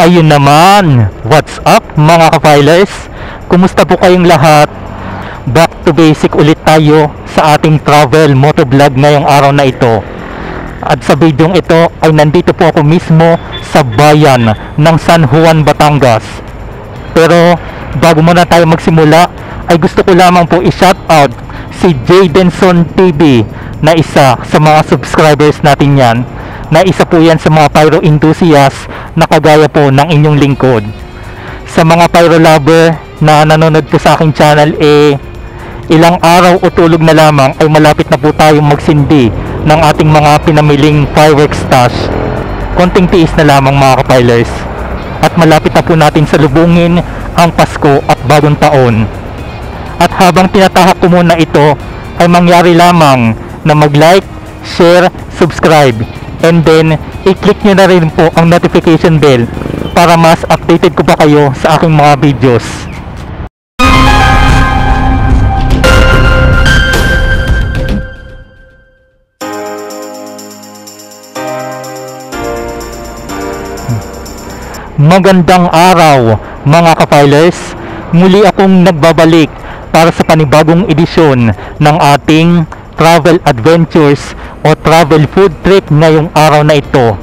Ayun naman, what's up mga ka-filers? Kumusta po kayong lahat? Back to basic ulit tayo sa ating travel motovlog ngayong araw na ito. At sa videong ito ay nandito po ako mismo sa bayan ng San Juan, Batangas. Pero bago muna tayo magsimula ay gusto ko lamang po i-shoutout si Jadenson TV na isa sa mga subscribers natin yan, na isa po yan sa mga pyro enthusiasts na kagaya po ng inyong lingkod. Sa mga pyro lover na nanonood po sa aking channel, ilang araw o tulog na lamang ay malapit na po tayong magsindi ng ating mga pinamiling fireworks stash. Konting tiis na lamang mga kapilers, at malapit na po natin salubungin ang Pasko at Bagong Taon. At habang tinatahak ko muna ito, ay mangyari lamang na mag-like, share, subscribe, and then i-click nyo na rin po ang notification bell para mas updated ko pa kayo sa aking mga videos. Magandang araw mga ka-filers, muli akong nagbabalik para sa panibagong edisyon ng ating travel adventures o travel food trip ngayong araw na ito.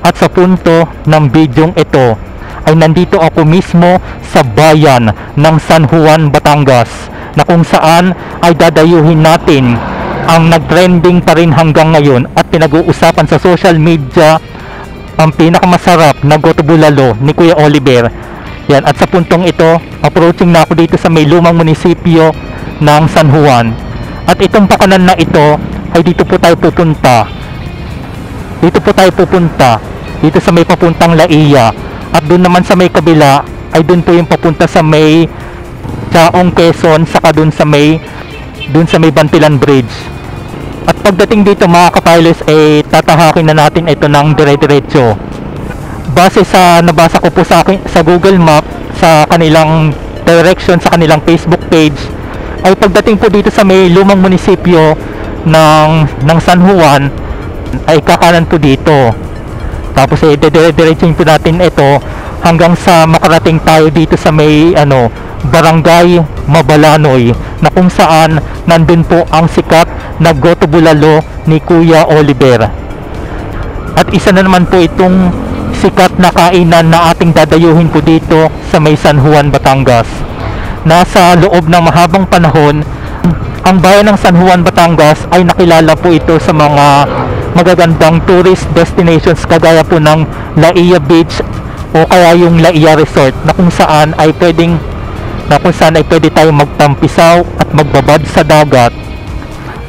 At sa punto ng bidyong ito ay nandito ako mismo sa bayan ng San Juan, Batangas, na kung saan ay dadayuhin natin ang nagtrending pa rin hanggang ngayon at pinag-uusapan sa social media, ang pinakamasarap na goto bulalo ni Kuya Oliver. Yan, at sa puntong ito, approaching na ako dito sa may lumang munisipyo ng San Juan. At itong pakanan na ito ay dito po tayo pupunta. Dito sa may papuntang Laia. At doon naman sa may kabila ay doon po yung papunta sa may Chaong, Quezon, saka doon sa may Bantilan Bridge. At pagdating dito mga ka-filers, tatahakin na natin ito ng dire-diretso. Base sa nabasa ko po sa Google Map, sa kanilang direction, sa kanilang Facebook page, ay pagdating po dito sa may lumang munisipyo ng San Juan, ay kakanan po dito. Tapos dire-diretso po natin ito hanggang sa makarating tayo dito sa may Barangay Mabalanoy, na kung saan nandun po ang sikat na goto bulalo ni Kuya Oliver. At isa na naman po itong sikat na kainan na ating dadayuhin po dito sa may San Juan, Batangas. Nasa loob ng mahabang panahon, ang bayan ng San Juan, Batangas ay nakilala po ito sa mga magagandang tourist destinations kagaya po ng Laia Beach o kaya yung Laia Resort, na kung saan ay pwede tayong magtampisaw at magbabad sa dagat.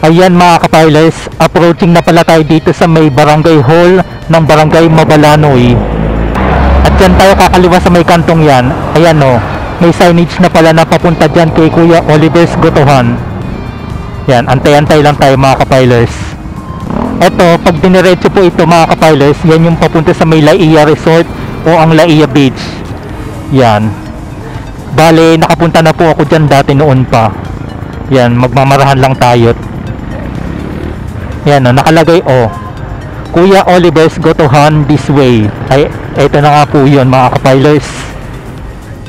Ayan mga ka-filers, approaching na pala tayo dito sa may barangay hall ng Barangay Mabalanoy. At dyan tayo kakaliwa sa may kantong yan. Ayan may signage na pala na papunta dyan kay Kuya Oliver's Gotohan. Yan, antay-antay lang tayo mga ka-filers. Eto, pag diniretso po ito mga ka-filers, yan yung papunta sa may Laia Resort o ang Laia Beach. Yan. Bale, nakapunta na po ako dyan dati noon pa. Yan, magmamarahan lang tayo. Yan, nakalagay Kuya Oliver's Gotohan this way. Ay, ito na nga po yun mga ka-filers.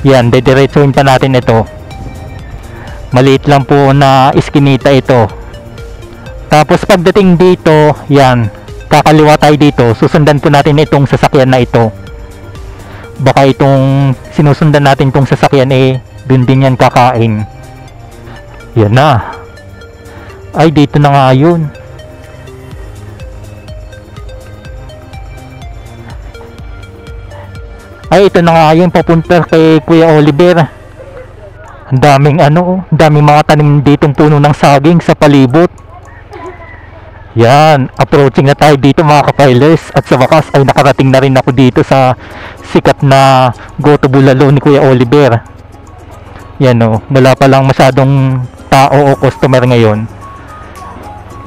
Yan, didiretsuhin pa natin ito. Maliit lang po na iskinita ito. Tapos pagdating dito, yan, kakaliwa tayo dito. Susundan po natin itong sasakyan na ito. Baka itong sinusundan natin itong sasakyan dun din yan kakain. Yan na. Ay, dito na nga yun. Ay, ito na nga yun, papunta kay Kuya Oliver. Ang daming mga tanim ditong puno ng saging sa palibot. Yan, approaching na tayo dito mga ka-filers. At sa wakas ay nakarating na rin ako dito sa sikat na goto bulalo ni Kuya Oliver. Yan wala pa lang masyadong tao o customer ngayon.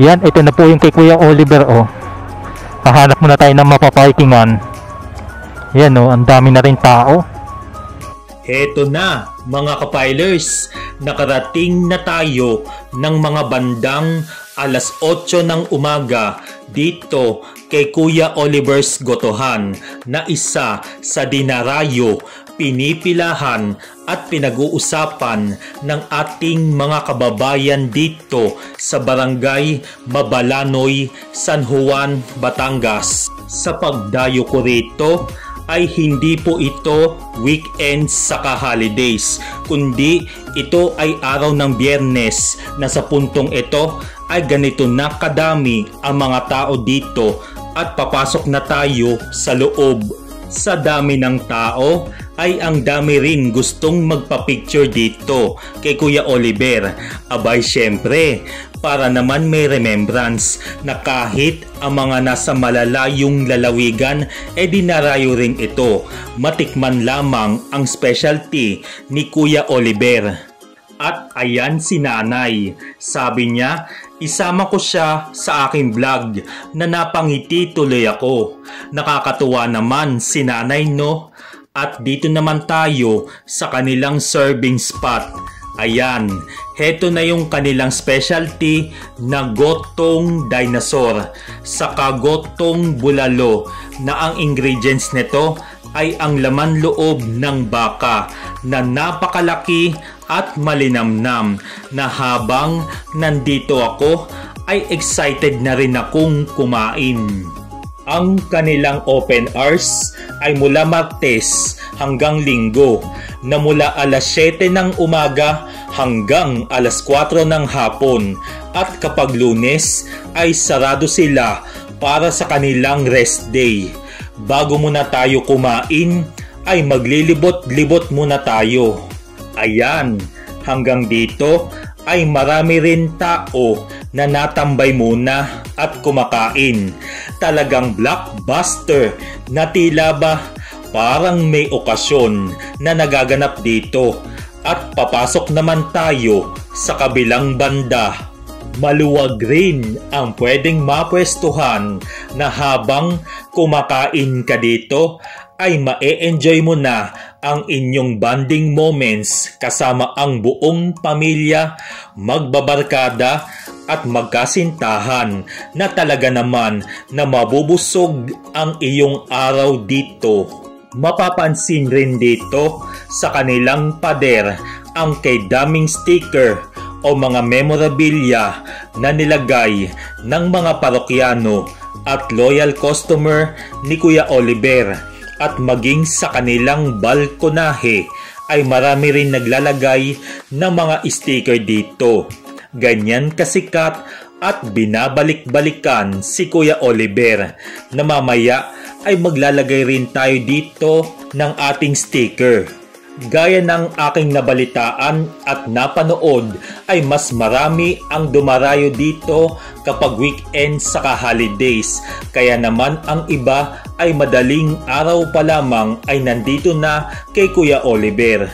Yan, ito na po yung kay Kuya Oliver Hahanap muna tayo ng mapaparkingan. Yan ang dami na rin tao. Heto na mga ka-filers, nakarating na tayo ng mga bandang alas 8 ng umaga dito kay Kuya Oliver's Gotohan na isa sa dinarayo, pinipilahan at pinag-uusapan ng ating mga kababayan dito sa Barangay Mabalanoy, San Juan, Batangas. Sa pagdayo ko rito ay hindi po ito weekends saka holidays, kundi ito ay araw ng Biyernes na sa puntong ito ay ganito na kadami ang mga tao dito at papasok na tayo sa loob. Sa dami ng tao ay ang dami rin gustong magpa-picture dito kay Kuya Oliver. Abay syempre, para naman may remembrance na kahit ang mga nasa malalayong lalawigan dinarayo rin ito. Matikman lamang ang specialty ni Kuya Oliver. At ayan si nanay. Sabi niya, isama ko siya sa aking vlog na napangiti tuloy ako. Nakakatuwa naman si nanay, no? At dito naman tayo sa kanilang serving spot. Ayan, heto na yung kanilang specialty na gotong dinosaur saka gotong bulalo na ang ingredients nito ay ang laman loob ng baka na napakalaki at malinamnam na habang nandito ako ay excited na rin akong kumain. Ang kanilang open hours ay mula Martes hanggang Linggo na mula alas 7 ng umaga hanggang alas 4 ng hapon at kapag Lunes ay sarado sila para sa kanilang rest day. Bago muna tayo kumain ay maglilibot-libot muna tayo. Ayan, hanggang dito ay marami rin tao na natambay muna at kumakain. Talagang blockbuster na tila ba parang may okasyon na nagaganap dito. At papasok naman tayo sa kabilang banda. Maluwag rin ang pwedeng mapwestuhan na habang kumakain ka dito ay ma-enjoy mo na ang inyong bonding moments kasama ang buong pamilya, magbabarkada at magkasintahan na talaga naman na mabubusog ang iyong araw dito. Mapapansin rin dito sa kanilang pader ang kay daming sticker o mga memorabilia na nilagay ng mga parokyano at loyal customer ni Kuya Oliver. At maging sa kanilang balkonahe ay marami rin naglalagay ng mga sticker dito. Ganyan kasikat at binabalik-balikan si Kuya Oliver na mamaya ay maglalagay rin tayo dito ng ating sticker. Gaya ng aking nabalitaan at napanood ay mas marami ang dumarayo dito kapag weekend saka holidays. Kaya naman ang iba ay madaling araw pa lamang ay nandito na kay Kuya Oliver.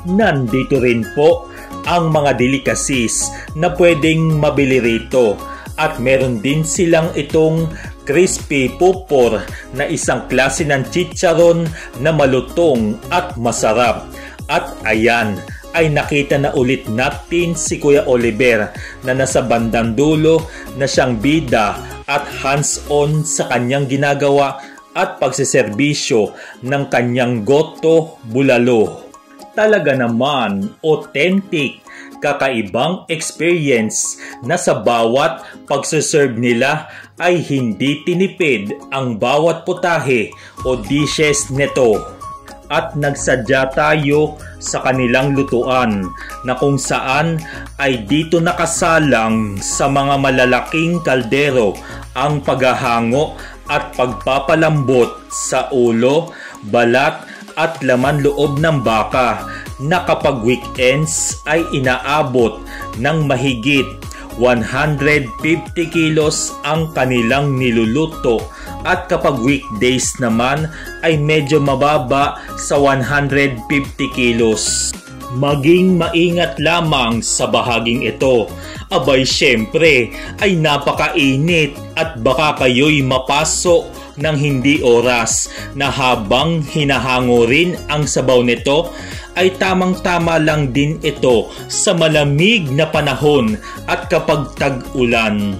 Nandito rin po ang mga delicacies na pwedeng mabili rito. At meron din silang itong crispy pupor na isang klase ng chicharon na malutong at masarap. At ayan, ay nakita na ulit natin si Kuya Oliver na nasa bandang dulo na siyang bida at hands-on sa kanyang ginagawa at pagsiservisyo ng kanyang goto bulalo. Talaga naman authentic, kakaibang experience na sa bawat pagsiserve nila ay hindi tinipid ang bawat putahe o dishes nito. At nagsadya tayo sa kanilang lutuan na kung saan ay dito nakasalang sa mga malalaking kaldero ang paghahango at pagpapalambot sa ulo, balat at laman loob ng baka na kapag weekends ay inaabot ng mahigit 150 kilos ang kanilang niluluto at kapag weekdays naman ay medyo mababa sa 150 kilos. Maging maingat lamang sa bahaging ito. Abay syempre ay napakainit at baka kayo'y mapasok ng hindi oras na habang hinahango rin ang sabaw nito ay tamang-tama lang din ito sa malamig na panahon at kapag tag-ulan.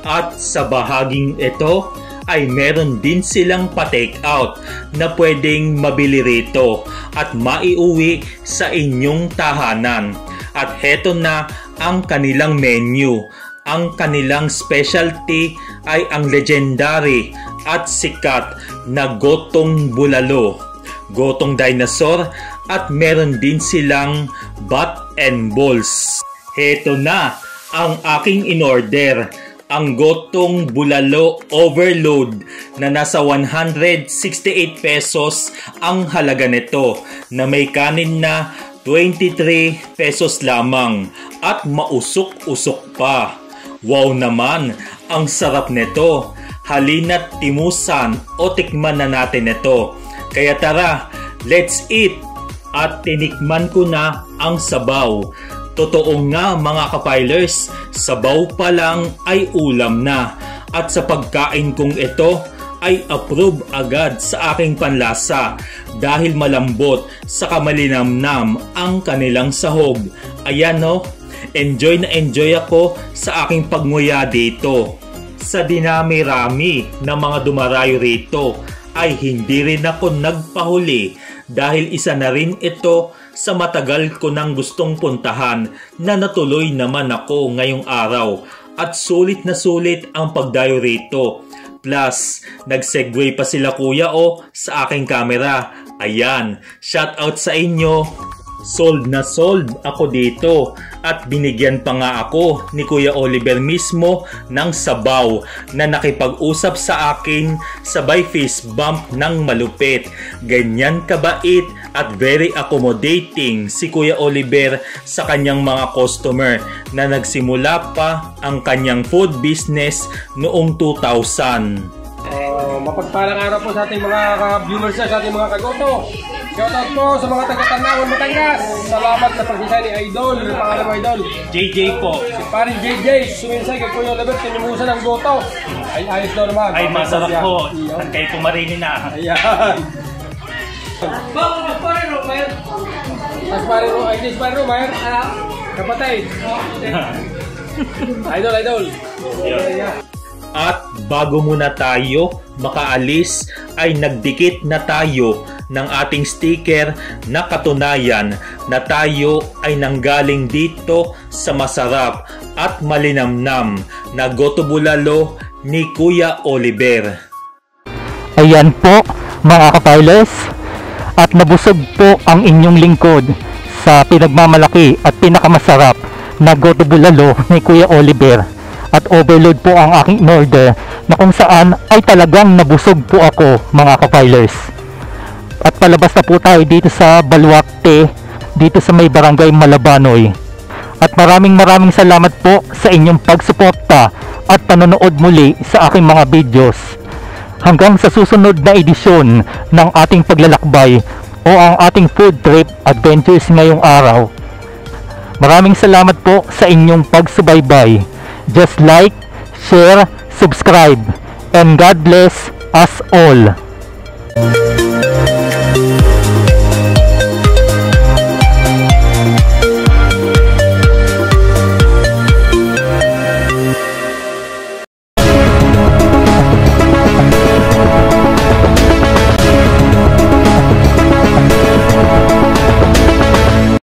At sa bahaging ito ay meron din silang pa-take out na pwedeng mabili rito at maiuwi sa inyong tahanan. At heto na ang kanilang menu. Ang kanilang specialty ay ang legendary at sikat na gotong bulalo, gotong dinosaur, at meron din silang bat and balls. Heto na ang aking in-order, ang gotong bulalo overload na nasa 168 pesos ang halaga nito, na may kanin na 23 pesos lamang at mausok-usok pa. Wow naman, ang sarap nito. Halina't timusan o tikman na natin ito. Kaya tara, let's eat! At tinikman ko na ang sabaw. Totoo nga mga kapilers, sabaw pa lang ay ulam na. At sa pagkain kong ito ay approve agad sa aking panlasa dahil malambot saka malinamnam ang kanilang sahog. Ayan no, enjoy na enjoy ako sa aking pagnguya dito. Sa dinami-rami ng mga dumarayo rito ay hindi rin ako nagpahuli dahil isa na rin ito sa matagal ko nang gustong puntahan na natuloy naman ako ngayong araw at sulit na sulit ang pagdayo rito. Plus, nag-segue pa sila kuya sa aking camera. Ayan, shout out sa inyo. Sold na sold ako dito at binigyan pa nga ako ni Kuya Oliver mismo ng sabaw na nakipag-usap sa akin sabay fist bump ng malupit. Ganyan kabait at very accommodating si Kuya Oliver sa kanyang mga customer na nagsimula pa ang kanyang food business noong 2000. Mapagpalang araw po sa ating mga viewers sa ating mga kagoto. Shoutout po sa mga taga-Tanawan, Batangas. Salamat sa pagsisay ni Idol. Yung pangalan mo, Idol? JJ po. Si paring JJ, suminsay kay Kuya Oliver, tinimusan ng goto. Ay, ayos daw naman. Ay, masarap po. At kayo pumarinin na. Ayan. Mas pariro, ay, this pariro, Mayer. Kapatay. Idol. Yeah. At bago muna tayo makaalis ay nagdikit na tayo ng ating sticker na katunayan na tayo ay nanggaling dito sa masarap at malinamnam na goto bulalo ni Kuya Oliver. Ayan po mga kapilers, at nabusog po ang inyong lingkod sa pinagmamalaki at pinakamasarap na goto bulalo ni Kuya Oliver. At overload po ang aking order na kung saan ay talagang nabusog po ako mga kapilers. At palabas na po tayo dito sa Baluarte, dito sa may barangay Malabanoy. At maraming salamat po sa inyong pagsuporta at panonood muli sa aking mga videos. Hanggang sa susunod na edisyon ng ating paglalakbay o ang ating food trip adventures ngayong araw. Maraming salamat po sa inyong pagsubaybay. Just like, share, subscribe, and God bless us all.